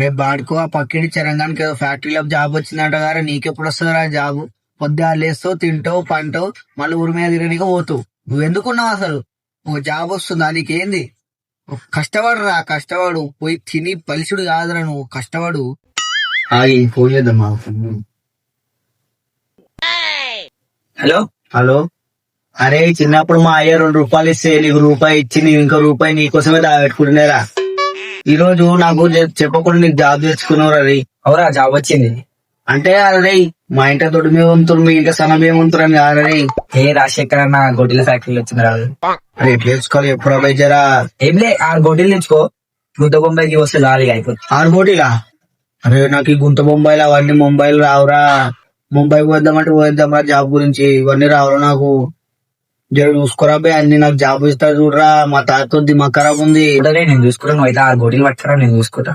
రేపు బాడుకో ఆ పక్కింటి చరంగానికి ఏదో ఫ్యాక్టరీలో జాబ్ వచ్చిందంట గారా, నీకెప్పుడు వస్తుందిరా జాబ్? పొద్దుగా లేస్తావు, తింటావు, పంటావు, మళ్ళీ ఊరి మీద తిరగనీకి పోతావు. నువ్వు ఎందుకున్నావు అసలు? ఓ జాబ్ వస్తుందా నీకేంది? కష్టపడురా, కష్టపడు. పోయి తిని పలిసుడు కాదురా, నువ్వు కష్టపడు. ఆగి ఫోన్ చేద్దామా? Hello hello. అరే చిన్నప్పుడు మా అయ్య 2 రూపాయలు ఇస్తే నీకు రూపాయి ఇచ్చి నేను ఇంకో రూపాయి నీకోసమే దాపెట్టుకుంటున్నారా. ఈ రోజు నాకు చెప్పకుండా నీకు జాబ్ తెచ్చుకున్నావు రే. అవురా జాబ్ వచ్చింది. అంటే అరే మా ఇంట దొడ్డు మీద ఉంతురు, మీ ఇంట సనం ఏముంటారు అని కాదరే. ఏ రాజశేఖర్ అన్న గొడ్డల ఫ్యాక్టరీలో వచ్చింది రాదు. అరే ఎట్లా తెచ్చుకోవాలి ఎప్పుడు అబ్బాయిజరా? ఏంలే 6 గొడ్డలు తెచ్చుకో, గుంత బొంబాయికి వస్తే లారీగా అయిపోతుంది. 6 కోటిలా? అరే నాకు ఈ గుంత బొంబాయిలు అవన్నీ ముంబైలు రావురా. ముంబై పోద్దామంటే పోద్దాంరా, జాబ్ గురించి ఇవన్నీ రావురా నాకు. జర చూసుకోరా బే, అన్ని నాకు జాబ్ ఇస్తా చూడరా. మా తాత దిమాగ్ ఖరాబ్ ఉంది. నేను చూసుకుంటా, నువ్వు అయితే 6 గొడ్డలు పట్టుకురా, నేను చూసుకుంటా.